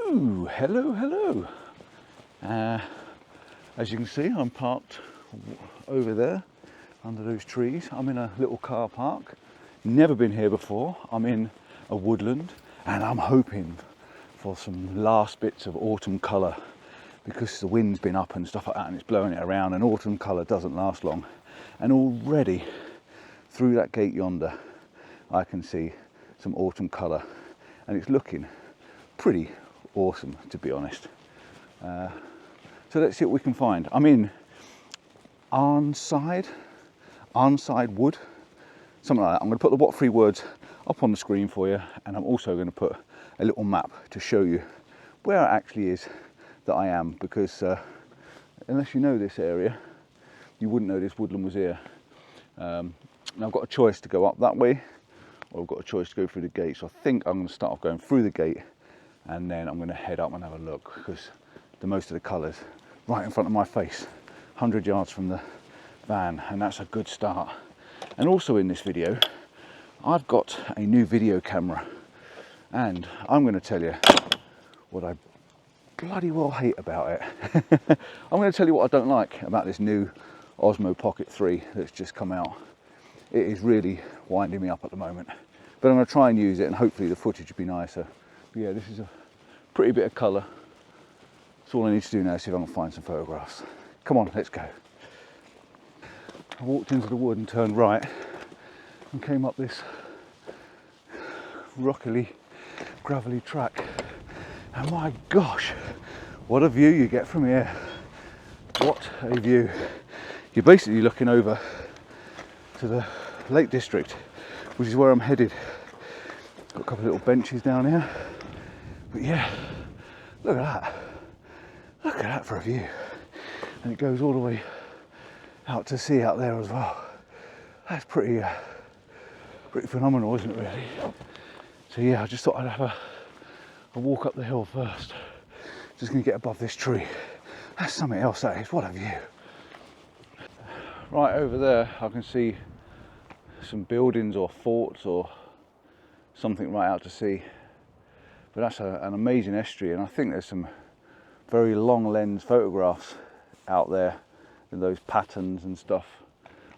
Hello, hello, hello. As you can see, I'm parked over there under those trees. I'm in a little car park. Never been here before. I'm in a woodland and I'm hoping for some last bits of autumn colour because the wind's been up and stuff like that and it's blowing it around, and autumn colour doesn't last long. And already through that gate yonder I can see some autumn colour and it's looking pretty awesome, to be honest. So let's see what we can find. I'm in Arnside Wood, something like that. I'm going to put the what three words up on the screen for you, and I'm also going to put a little map to show you where it actually is that I am, because unless you know this area, you wouldn't know this woodland was here. Now I've got a choice to go up that way, or I've got a choice to go through the gate. So I think I'm going to start off going through the gate, and then I'm going to head up and have a look, because the most of the colours right in front of my face, 100 yards from the van, and that's a good start. And also in this video, I've got a new video camera, and I'm going to tell you what I bloody well hate about it. I'm going to tell you what I don't like about this new Osmo Pocket 3 that's just come out. It is really winding me up at the moment, but I'm going to try and use it, and hopefully the footage will be nicer. But yeah, this is a pretty bit of colour. That's all I need to do now, is see if I can find some photographs. Come on, let's go. I walked into the wood and turned right and came up this rockily, gravelly track. And my gosh, what a view you get from here. What a view. You're basically looking over to the Lake District, which is where I'm headed. Got a couple of little benches down here. But yeah, look at that. Look at that for a view. And it goes all the way out to sea out there as well. That's pretty phenomenal, isn't it, really? So yeah, I just thought I'd have a walk up the hill first. Just gonna get above this tree. That's something else, that is. What a view. Right over there, I can see some buildings or forts or something right out to sea. But that's an amazing estuary, and I think there's some very long lens photographs out there with those patterns and stuff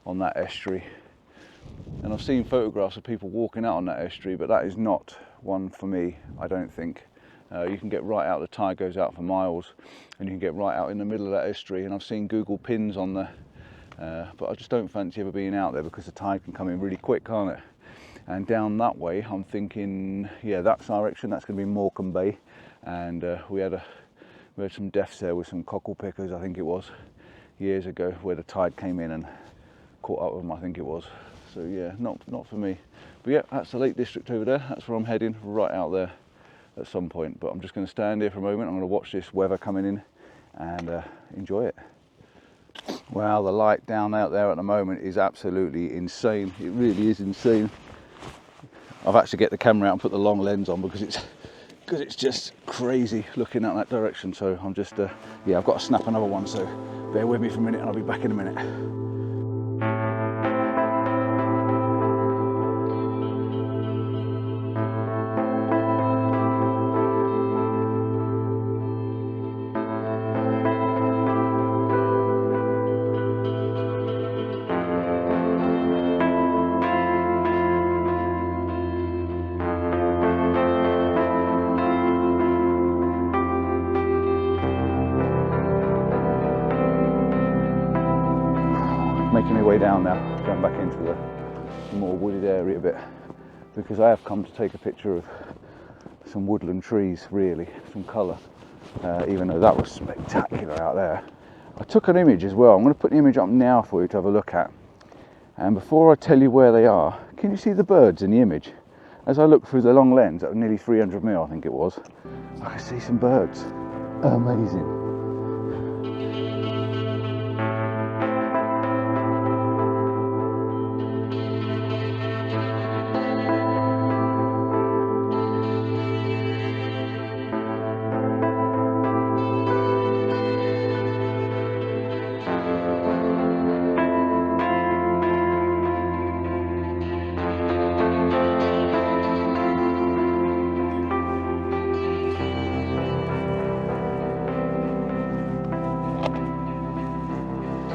on that estuary. And I've seen photographs of people walking out on that estuary, but that is not one for me, I don't think. You can get right out, the tide goes out for miles, and you can get right out in the middle of that estuary. And I've seen Google pins on there, but I just don't fancy ever being out there because the tide can come in really quick, can't it? And down that way, I'm thinking, yeah, that direction, that's going to be Morecambe Bay. And we had some deaths there with some cockle pickers, I think it was, years ago, where the tide came in and caught up with them, I think it was. So yeah, not for me. But yeah, that's the Lake District over there. That's where I'm heading, right out there at some point. But I'm just going to stand here for a moment. I'm going to watch this weather coming in and enjoy it. Wow, the light down out there at the moment is absolutely insane. It really is insane. I've had to get the camera out and put the long lens on because it's just crazy looking out that direction. So I'm just yeah, I've got to snap another one, so bear with me for a minute and I'll be back in a minute. Making my way down now, going back into the more wooded area a bit, because I have come to take a picture of some woodland trees, really, some colour, even though that was spectacular out there. I took an image as well. I'm going to put the image up now for you to have a look at. And before I tell you where they are, can you see the birds in the image? As I look through the long lens at nearly 300mm, I think it was, I can see some birds. Amazing.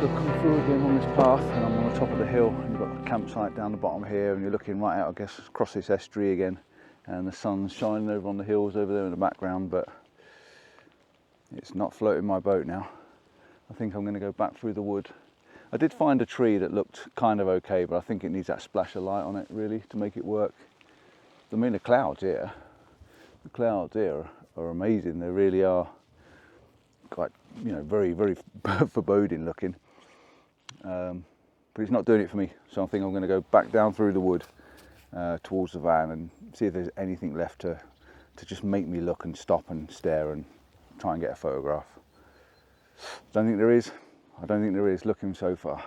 I've come through again on this path, and I'm on the top of the hill, and you've got the campsite down the bottom here, and you're looking right out, I guess, across this estuary again, and the sun's shining over on the hills over there in the background, but it's not floating my boat now. I think I'm going to go back through the wood. I did find a tree that looked kind of okay, but I think it needs that splash of light on it really to make it work. I mean, the clouds here are amazing. They really are quite, you know, very, very foreboding looking. But it's not doing it for me, so I think I'm going to go back down through the wood towards the van and see if there's anything left to just make me look and stop and stare and try and get a photograph. Don't think there is. I don't think there is, looking so far.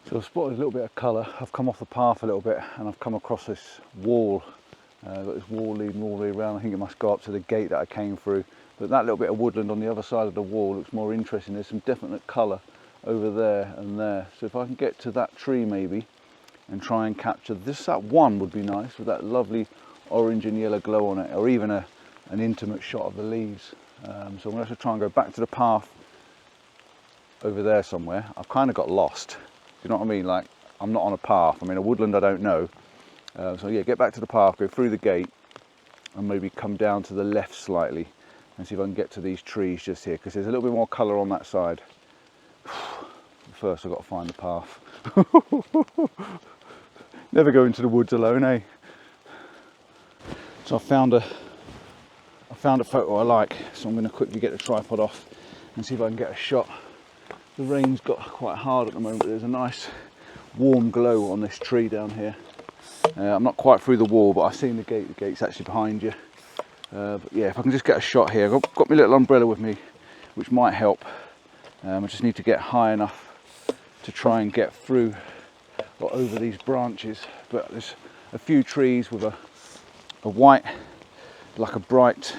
So I've spotted a little bit of colour. I've come off the path a little bit and I've come across this wall. Got this wall leading all the way around. I think it must go up to the gate that I came through. But that little bit of woodland on the other side of the wall looks more interesting. There's some definite colour over there and there. So if I can get to that tree maybe and try and capture this, that one would be nice with that lovely orange and yellow glow on it, or even an intimate shot of the leaves. So I'm going to have to try and go back to the path over there somewhere. I've kind of got lost. You know what I mean? Like, I'm not on a path. I mean, a woodland I don't know. So yeah, get back to the path, go through the gate, and maybe come down to the left slightly and see if I can get to these trees just here, because there's a little bit more colour on that side. First I've got to find the path. Never go into the woods alone, eh? So I found a photo I like, so I'm going to quickly get the tripod off and see if I can get a shot. The rain's got quite hard at the moment, but there's a nice warm glow on this tree down here. I'm not quite through the wall, but I've seen the gate. The gate's actually behind you. But yeah, if I can just get a shot here. I've got my little umbrella with me, which might help. I just need to get high enough to try and get through or over these branches. But there's a few trees with a white, like a bright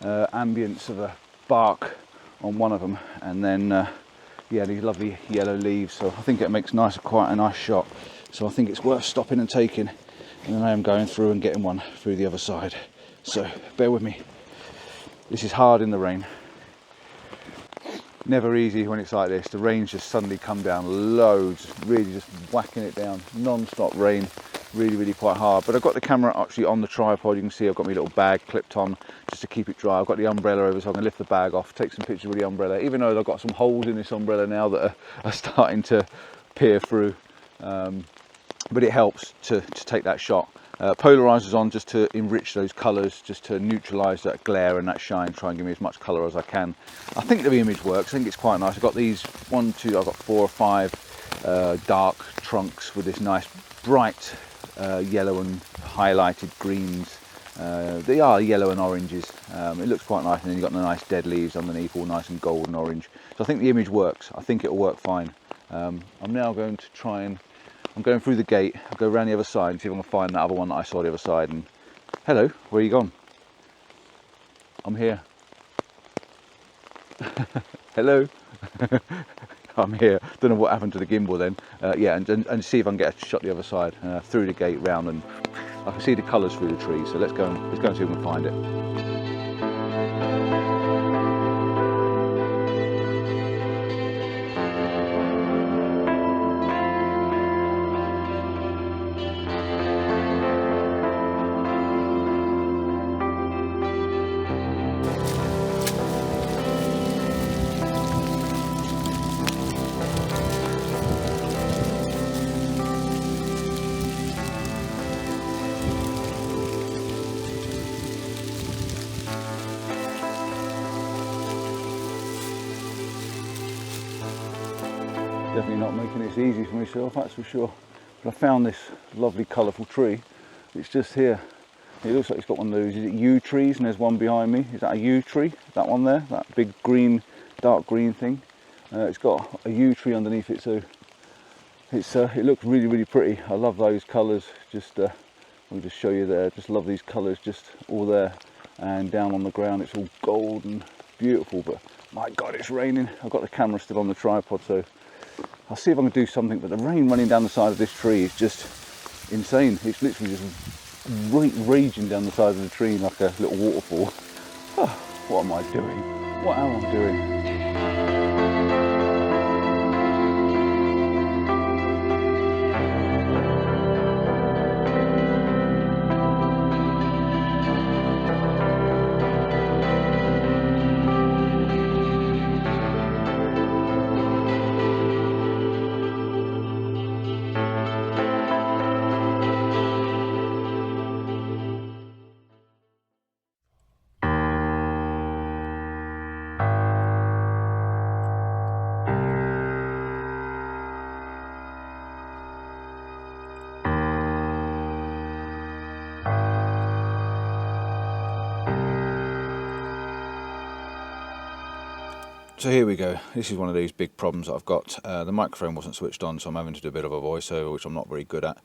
ambience of a bark on one of them, and then yeah, these lovely yellow leaves. So I think it makes quite a nice shot. So I think it's worth stopping and taking, and then I am going through and getting one through the other side. So bear with me. This is hard in the rain. Never easy when it's like this. The rain's just suddenly come down loads, really just whacking it down. Non-stop rain, really, really quite hard. But I've got the camera actually on the tripod. You can see I've got my little bag clipped on just to keep it dry. I've got the umbrella over, so I can lift the bag off, take some pictures with the umbrella, even though I've got some holes in this umbrella now that are starting to peer through. But it helps to take that shot. Polarizers on just to enrich those colours, just to neutralise that glare and that shine, try and give me as much colour as I can. I think the image works. I think it's quite nice. I've got these I've got 4 or 5 dark trunks with this nice bright yellow and highlighted greens. They are yellow and oranges. It looks quite nice, and then you've got the nice dead leaves underneath, all nice and golden orange. So I think the image works. I think it'll work fine. I'm now going to try and I'm going through the gate. I'll go around the other side and see if I can find that other one that I saw the other side. And hello, where are you gone? I'm here. Hello. I'm here. Don't know what happened to the gimbal then. Yeah, and see if I can get a shot the other side, through the gate, round, and I can see the colours through the trees. So let's go and see if we can find it. Definitely not making this easy for myself, that's for sure. But I found this lovely colourful tree. It's just here. It looks like it's got one of those, is it yew trees? And there's one behind me. Is that a yew tree? That one there? That big green, dark green thing? It's got a yew tree underneath it, so it looks really, really pretty. I love those colours. Just I'll just show you there. Just love these colours, just all there. And down on the ground, it's all gold and beautiful. But my God, it's raining. I've got the camera still on the tripod, so I'll see if I can do something, but the rain running down the side of this tree is just insane. It's literally just raging down the side of the tree like a little waterfall. Oh, what am I doing? What am I doing? So here we go. This is one of these big problems that I've got. The microphone wasn't switched on, so I'm having to do a bit of a voiceover, which I'm not very good at.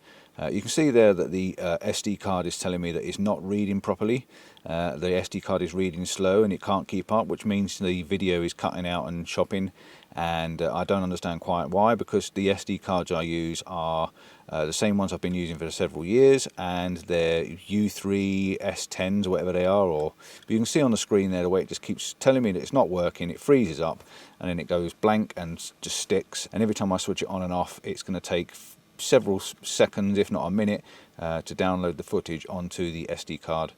You can see there that the SD card is telling me that it's not reading properly. The SD card is reading slow and it can't keep up, which means the video is cutting out and chopping. And I don't understand quite why, because the SD cards I use are the same ones I've been using for several years, and they're U3 S10s or whatever they are. But you can see on the screen there the way it just keeps telling me that it's not working. It freezes up and then it goes blank and just sticks, and every time I switch it on and off, it's going to take several seconds, if not a minute, to download the footage onto the SD card.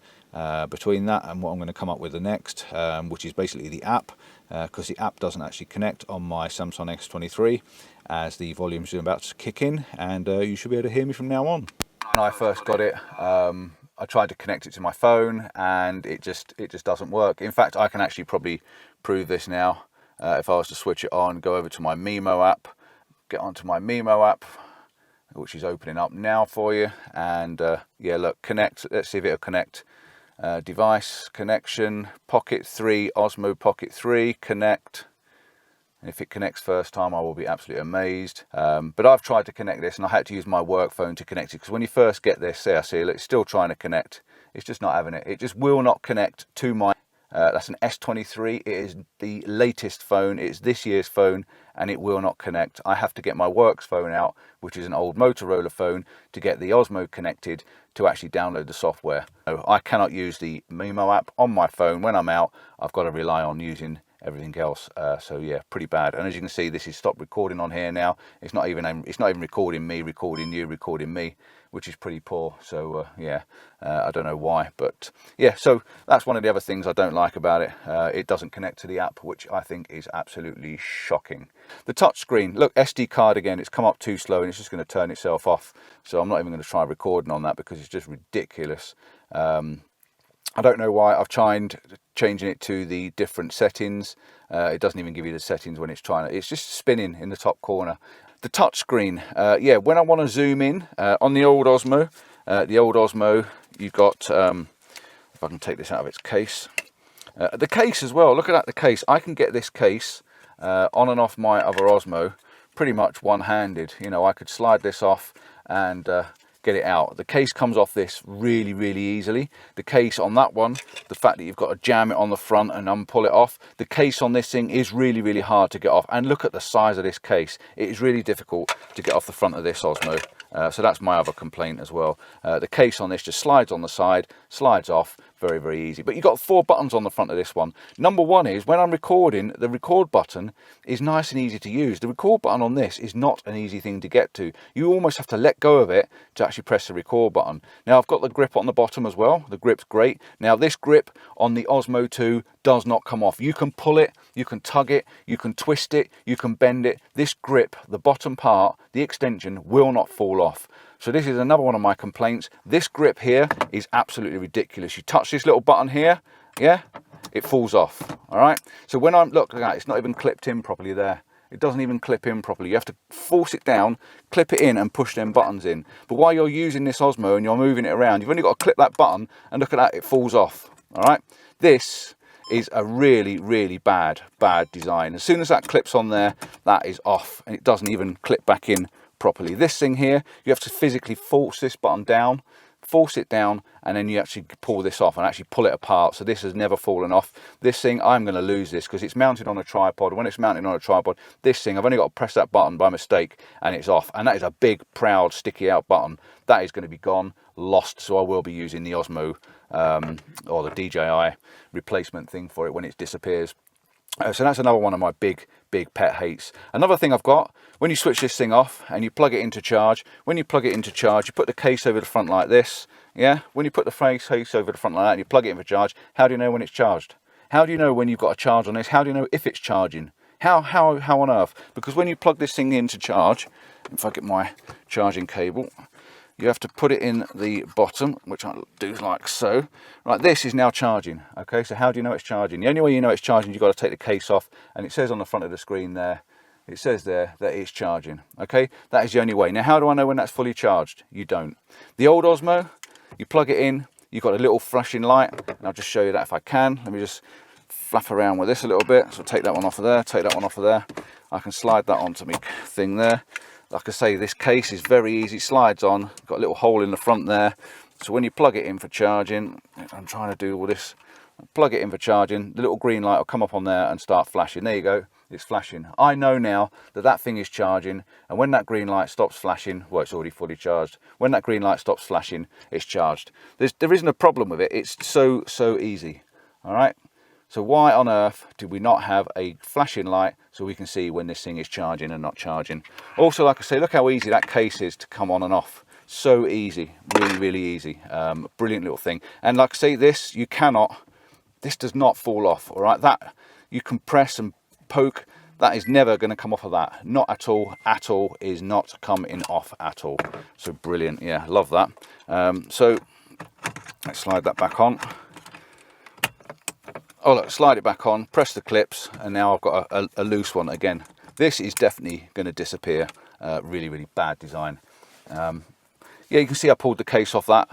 Between that and what I'm going to come up with the next, which is basically the app, because the app doesn't actually connect on my Samsung S23, as the volume's about to kick in, and you should be able to hear me from now on. When I first got it, I tried to connect it to my phone, and it just doesn't work. In fact, I can actually probably prove this now. If I was to switch it on, go over to my Mimo app, get onto my Mimo app, which is opening up now for you, and yeah, look, connect. Let's see if it'll connect. Device connection, Pocket 3, Osmo Pocket 3, connect. And if it connects first time, I will be absolutely amazed. But I've tried to connect this, and I had to use my work phone to connect it, because when you first get this, see, I see it's still trying to connect. It's just not having it. It just will not connect to my, that's an S23. It is the latest phone. It's this year's phone, and it will not connect. I have to get my works phone out, which is an old Motorola phone, to get the Osmo connected to actually download the software. So I cannot use the Mimo app on my phone when I'm out. I've got to rely on using everything else. So yeah, pretty bad. And as you can see, this is stopped recording on here now. It's not even recording me, recording you, recording me, which is pretty poor. So yeah, I don't know why, but yeah, so that's one of the other things I don't like about it. It doesn't connect to the app, which I think is absolutely shocking. The touch screen, look, SD card again, it's come up too slow and it's just going to turn itself off. So I'm not even going to try recording on that, because it's just ridiculous. I don't know why. I've tried changing it to the different settings. It doesn't even give you the settings when it's trying to. It's just spinning in the top corner. The touch screen, yeah, when I want to zoom in on the old Osmo, you've got, if I can take this out of its case, the case as well. Look at that, the case. I can get this case on and off my other Osmo pretty much one-handed. You know, I could slide this off and get it out. The case comes off this really, really easily. The case on that one, the fact that you've got to jam it on the front and unpull it off, the case on this thing is really, really hard to get off. And look at the size of this case. It is really difficult to get off the front of this Osmo. So that's my other complaint as well. The case on this just slides on the side, slides off, very, very easy. But you've got 4 buttons on the front of this one. Number one is, when I'm recording, the record button is nice and easy to use. The record button on this is not an easy thing to get to. You almost have to let go of it to actually press the record button. Now, I've got the grip on the bottom as well. The grip's great. Now, this grip on the Osmo 2 does not come off. You can pull it, you can tug it, you can twist it, you can bend it. This grip, the bottom part, the extension, will not fall off. So this is another one of my complaints. This grip here is absolutely ridiculous. You touch this little button here, yeah, it falls off, all right? So when I'm, look at that, it's not even clipped in properly there. It doesn't even clip in properly. You have to force it down, clip it in, and push them buttons in. But while you're using this Osmo and you're moving it around, you've only got to clip that button, and look at that, it falls off, all right? This is a really, really bad design. As soon as that clips on there, that is off, and it doesn't even clip back in properly. This thing here, you have to physically force this button down, force it down, and then you actually pull this off and actually pull it apart. So this has never fallen off. This thing, I'm going to lose this because it's mounted on a tripod. When it's mounted on a tripod, this thing, I've only got to press that button by mistake and it's off. And that is a big, proud, sticky out button. That is going to be gone, lost. So I will be using the Osmo or the DJI replacement thing for it when it disappears. So that's another one of my big pet hates. Another thing I've got, when you switch this thing off and you plug it into charge, when you plug it into charge, you put the case over the front like this. Yeah, when you put the case over the front like that and you plug it in for charge, how do you know when it's charged? How do you know when you've got a charge on this? How do you know if it's charging? How on earth? Because when you plug this thing into charge, if I get my charging cable, you have to put it in the bottom, which I'll do like so. Right, this is now charging. Okay, so how do you know it's charging? The only way you know it's charging, you've got to take the case off, and it says on the front of the screen there, it says there that it's charging. Okay, that is the only way. Now, how do I know when that's fully charged? You don't. The old Osmo, you plug it in, you've got a little flashing light, and I'll just show you that if I can. Let me just flap around with this a little bit. So take that one off of there, take that one off of there. I can slide that onto my thing there. Like I say, this case is very easy, slides on, got a little hole in the front there. So when you plug it in for charging, I'm trying to do all this, plug it in for charging, the little green light will come up on there and start flashing. There you go, it's flashing. I know now that that thing is charging, and when that green light stops flashing, well, it's already fully charged. When that green light stops flashing, it's charged. There isn't a problem with it, it's so easy, all right? So why on earth do we not have a flashing light so we can see when this thing is charging and not charging? Also, like I say, look how easy that case is to come on and off. So easy, really easy. Brilliant little thing. And like I say, this does not fall off, all right? That you can press and poke, that is never going to come off of that. Not at all, is not coming off at all. So brilliant, yeah, love that. So let's slide that back on. Oh look, slide it back on, press the clips, and now I've got a loose one again. This is definitely going to disappear. Really bad design. Yeah, you can see I pulled the case off that.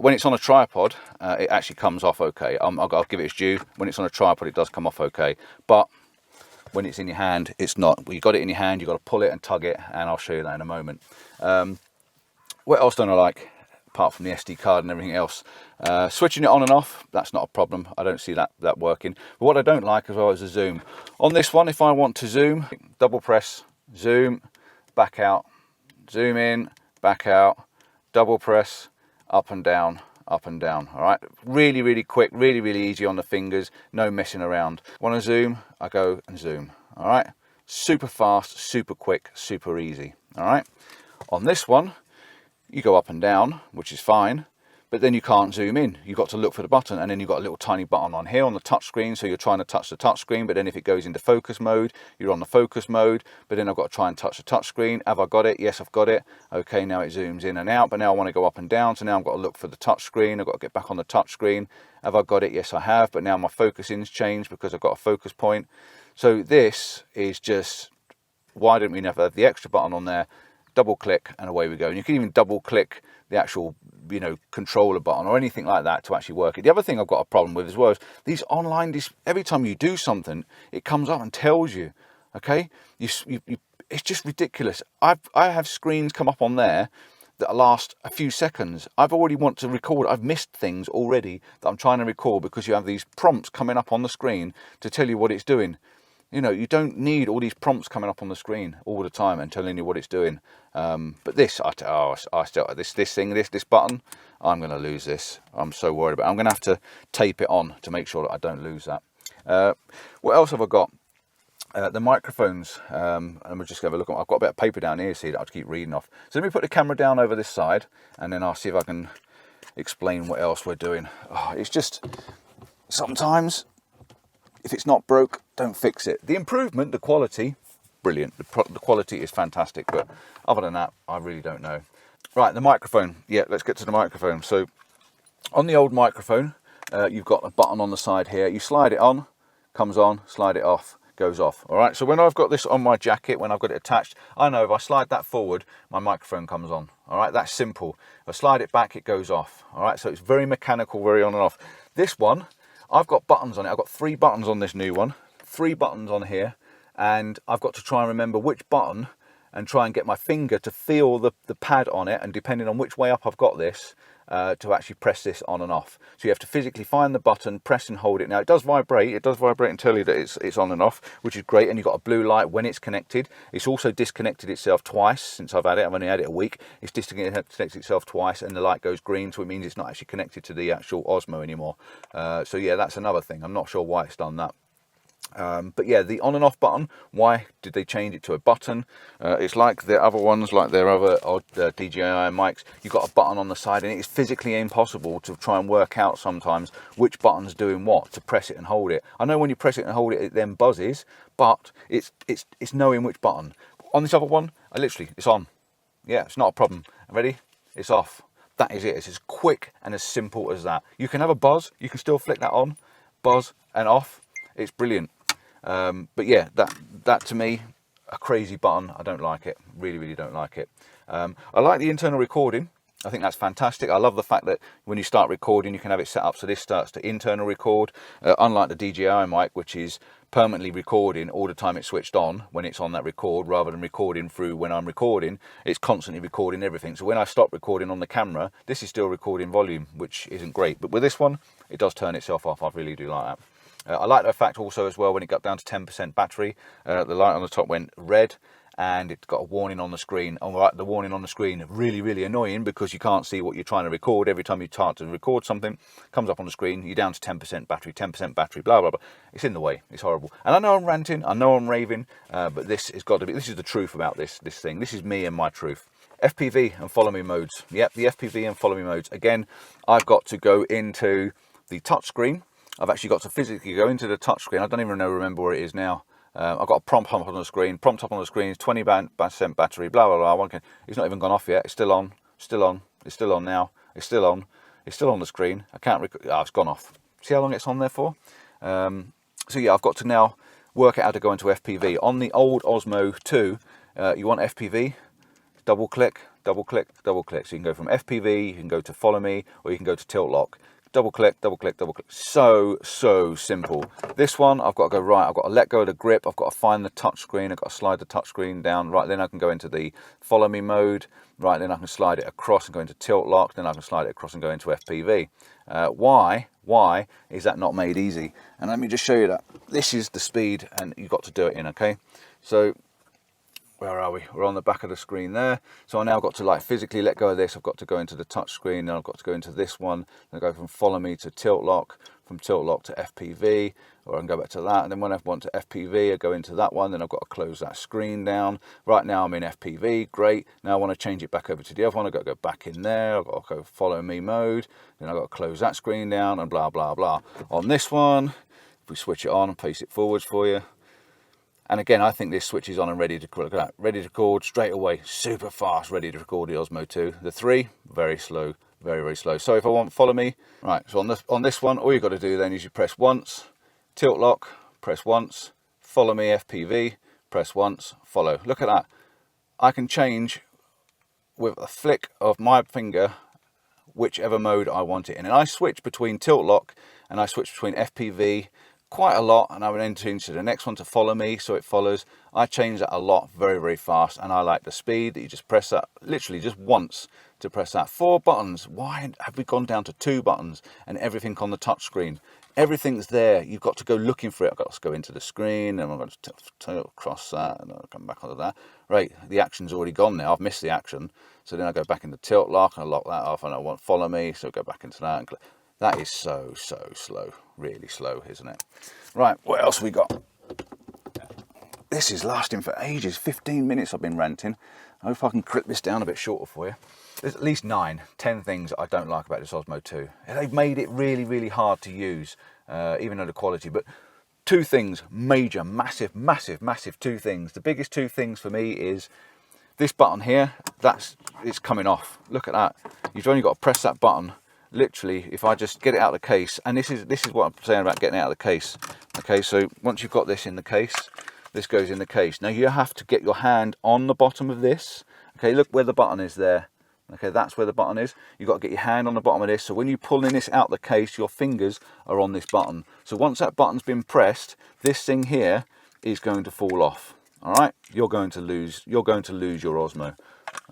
When it's on a tripod, it actually comes off okay. I'll give it its due. When it's on a tripod, it does come off okay. But when it's in your hand, it's not. When you've got it in your hand, you've got to pull it and tug it, and I'll show you that in a moment. What else don't I like? Apart from the SD card and everything else. Switching it on and off, that's not a problem. I don't see that working. But what I don't like as well is the zoom. On this one, if I want to zoom, double press, zoom, back out, zoom in, back out, double press, up and down, all right? Really quick, really easy on the fingers, no messing around. Want to zoom, I go and zoom, all right? Super fast, super quick, super easy, all right? On this one, you go up and down, which is fine, but then you can't zoom in. You've got to look for the button, and then you've got a little tiny button on here on the touch screen, so you're trying to touch the touch screen, but then if it goes into focus mode, you're on the focus mode, but then I've got to try and touch the touch screen. Have I got it? Yes, I've got it. Okay, now it zooms in and out, but now I want to go up and down, so now I've got to look for the touch screen. I've got to get back on the touch screen. Have I got it? Yes, I have, but now my focusing's changed because I've got a focus point. So this is just, why don't we never have the extra button on there? Double click and away we go. And you can even double click the actual, you know, controller button or anything like that to actually work it. The other thing I've got a problem with as well is these online, every time you do something, it comes up and tells you, okay? It's just ridiculous. I have screens come up on there that last a few seconds. I've already want to record. I've missed things already that I'm trying to record because you have these prompts coming up on the screen to tell you what it's doing. You know, you don't need all these prompts coming up on the screen all the time and telling you what it's doing. But this, this button, I'm going to lose this. I'm so worried about it. I'm going to have to tape it on to make sure that I don't lose that. What else have I got? The microphones. And we'll just have a look. I've got a bit of paper down here, see, that I'll keep reading off. So let me put the camera down over this side, and then I'll see if I can explain what else we're doing. Oh, it's just sometimes, if it's not broke, don't fix it. The improvement, the quality, brilliant. The quality is fantastic, but other than that, I really don't know. Right, the microphone. Yeah, let's get to the microphone. So on the old microphone, you've got a button on the side here. You slide it on, comes on, slide it off, goes off. All right, so when I've got this on my jacket, when I've got it attached, I know if I slide that forward, my microphone comes on. All right, that's simple. If I slide it back, it goes off. All right, so it's very mechanical, very on and off. This one, I've got buttons on it. I've got 3 buttons on this new one, 3 buttons on here, and I've got to try and remember which button and try and get my finger to feel the pad on it, and depending on which way up I've got this, to actually press this on and off. So you have to physically find the button, press and hold it. Now it does vibrate and tell you that it's on and off, which is great. And you've got a blue light when it's connected. It's also disconnected itself twice since I've had it. I've only had it a week. It's disconnected itself twice and the light goes green, so it means it's not actually connected to the actual Osmo anymore. So yeah, that's another thing. I'm not sure why it's done that. But yeah, the on and off button, why did they change it to a button? It's like the other ones, like their other odd DJI mics. You've got a button on the side, and it's physically impossible to try and work out sometimes which button's doing what, to press it and hold it. I know when you press it and hold it, it then buzzes, but it's knowing which button. On this other one, it's on. Yeah, it's not a problem. Ready? It's off. That is it. It's as quick and as simple as that. You can have a buzz, you can still flick that on, buzz and off. It's brilliant. But yeah, that to me, a crazy button. I don't like it. Really don't like it. I like the internal recording. I think that's fantastic. I love the fact that when you start recording, you can have it set up so this starts to internal record. Unlike the DJI mic, which is permanently recording all the time it's switched on when it's on that record, rather than recording through when I'm recording, it's constantly recording everything. So when I stop recording on the camera, this is still recording volume, which isn't great. But with this one, it does turn itself off. I really do like that. I like the fact also as well, when it got down to 10% battery, the light on the top went red and it got a warning on the screen. All right, the warning on the screen, really annoying, because you can't see what you're trying to record. Every time you start to record something, comes up on the screen, you're down to 10% battery, blah, blah, blah. It's in the way. It's horrible. And I know I'm ranting, I know I'm raving, but this has got to be, this is the truth about this thing. This is me and my truth. FPV and follow me modes. Yep, the FPV and follow me modes. Again, I've got to go into the touchscreen. I've actually got to physically go into the touchscreen. I don't even remember where it is now. I've got a prompt up on the screen. Prompt up on the screen is 20% battery, blah, blah, blah. It's not even gone off yet. It's still on. Still on. It's still on now. It's still on. It's still on the screen. I can't it's gone off. See how long it's on there for? So yeah, I've got to now work out how to go into FPV. On the old Osmo 2, you want FPV, double click. So you can go from FPV, you can go to follow me, or you can go to tilt lock. Double click. So simple. This one, I've got to go right. I've got to let go of the grip. I've got to find the touch screen. I've got to slide the touch screen down. Right, then I can go into the follow me mode. Right, then I can slide it across and go into tilt lock. Then I can slide it across and go into FPV. Why is that not made easy? And let me just show you that. This is the speed, and you've got to do it in, okay? So, where are we? We're on the back of the screen there. So I now got to like physically let go of this. I've got to go into the touch screen. Then I've got to go into this one. Then I go from follow me to tilt lock, from tilt lock to FPV, or I can go back to that. And then when I want to FPV, I go into that one. Then I've got to close that screen down. Right now I'm in FPV, great. Now I want to change it back over to the other one. I've got to go back in there. I've got to go follow me mode. Then I've got to close that screen down and blah, blah, blah. On this one, if we switch it on and paste it forwards for you. And again, I think this switch is on and ready to record. Look at that, ready to record straight away, super fast, ready to record the Osmo 2. The 3, very slow, very slow. So if I want follow me, right, so on this one, all you've got to do then is you press once, tilt lock, press once, follow me FPV, press once, follow. Look at that. I can change with a flick of my finger whichever mode I want it in. And I switch between tilt lock and I switch between FPV quite a lot, and I would enter into the next one to follow me, so it follows. I change that a lot, very fast, and I like the speed that you just press that literally just once to press that. 4 buttons. Why have we gone down to 2 buttons and everything on the touch screen? Everything's there. You've got to go looking for it. I've got to go into the screen, and I'm going to tilt across that, and I'll come back onto that. Right, the action's already gone now. I've missed the action, so then I go back into tilt lock and I lock that off, and I want follow me, so go back into that and click. That is so slow, really slow, isn't it? Right, what else we got? This is lasting for ages, 15 minutes I've been ranting. I hope I can clip this down a bit shorter for you. There's at least 9, 10 things I don't like about this Osmo 2. They've made it really hard to use, even though the quality, but 2 things, major, massive 2 things. The biggest 2 things for me is this button here, it's coming off. Look at that. You've only got to press that button. Literally, if I just get it out of the case, and this is what I'm saying about getting it out of the case. Okay, so once you've got this in the case, this goes in the case. Now you have to get your hand on the bottom of this. Okay, look where the button is there. Okay, that's where the button is. You've got to get your hand on the bottom of this. So when you're pulling this out the case, your fingers are on this button. So once that button's been pressed, this thing here is going to fall off. All right, you're going to lose your Osmo.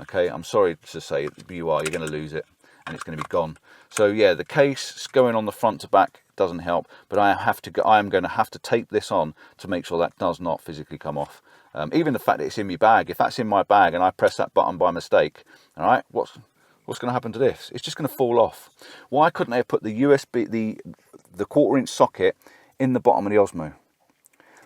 Okay, I'm sorry to say it, but you're going to lose it. and it's going to be gone. So yeah, the case going on the front to back doesn't help, but I am going to have to tape this on to make sure that does not physically come off. Even the fact that it's in my bag, if that's in my bag and I press that button by mistake, all right, what's going to happen to this? It's just going to fall off. Why couldn't they have put the USB, the 1/4 inch socket in the bottom of the Osmo?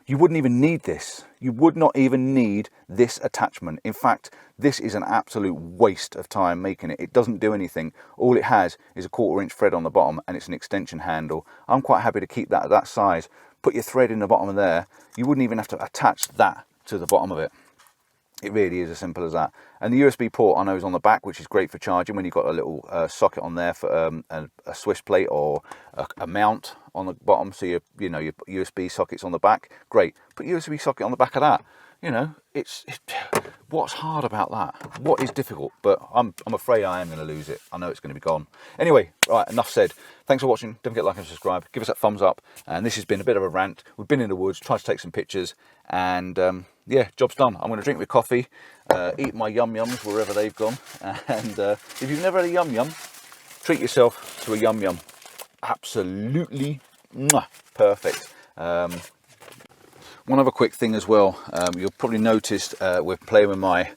You wouldn't even need this. You would not even need this attachment. In fact, this is an absolute waste of time making it. It doesn't do anything. All it has is a 1/4 inch thread on the bottom, and it's an extension handle. I'm quite happy to keep that at that size. Put your thread in the bottom of there. You wouldn't even have to attach that to the bottom of it. It really is as simple as that. And the USB port I know is on the back, which is great for charging when you've got a little socket on there for a Swiss plate or a mount on the bottom. So your USB sockets on the back. Great. Put USB socket on the back of that. You know, what's hard about that? What is difficult? But I'm afraid I am going to lose it. I know it's going to be gone. Anyway, right, enough said. Thanks for watching. Don't forget to like and subscribe. Give us that thumbs up. And this has been a bit of a rant. We've been in the woods, tried to take some pictures, and yeah, job's done. I'm going to drink my coffee, eat my yum-yums wherever they've gone. And if you've never had a yum-yum, treat yourself to a yum-yum. Absolutely perfect. One other quick thing as well, you'll probably noticed we're playing with my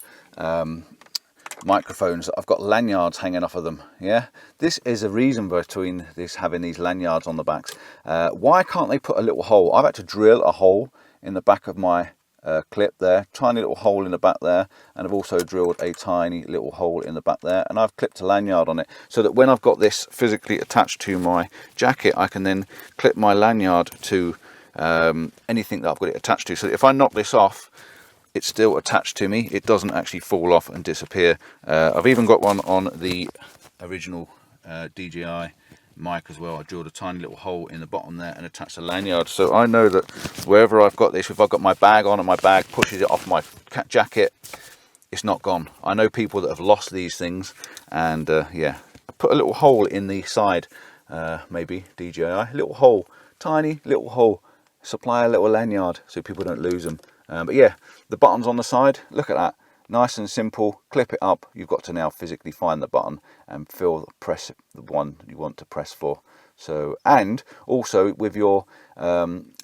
microphones. I've got lanyards hanging off of them. Yeah, this is a reason between this having these lanyards on the backs. Why can't they put a little hole? I've had to drill a hole in the back of my clip there, tiny little hole in the back there, and I've also drilled a tiny little hole in the back there, and I've clipped a lanyard on it so that when I've got this physically attached to my jacket, I can then clip my lanyard to anything that I've got it attached to, so that if I knock this off, it's still attached to me. It doesn't actually fall off and disappear. I've even got one on the original DJI mic as well. I drilled a tiny little hole in the bottom there and attached a lanyard, so I know that wherever I've got this, if I've got my bag on and my bag pushes it off my jacket, it's not gone. I know people that have lost these things, and yeah, I put a little hole in the side, maybe DJI, little hole, tiny little hole, supply a little lanyard so people don't lose them. But yeah, the buttons on the side, look at that, nice and simple. Clip it up. You've got to now physically find the button and press the one you want to press for. So, and also with your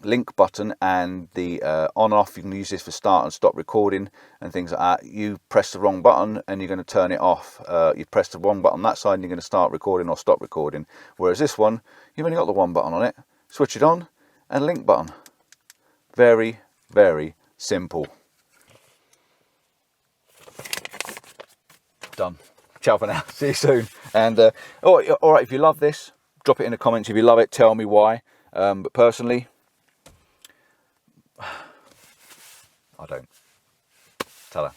link button and the on off, you can use this for start and stop recording and things like that. You press the wrong button and you're going to turn it off. You press the wrong button on that side and you're going to start recording or stop recording. Whereas this one, you've only got the one button on it. Switch it on and link button. Very, very simple. Done. Ciao for now. See you soon. And all right, if you love this, drop it in the comments. If you love it, tell me why. But personally, I don't. Ta-da.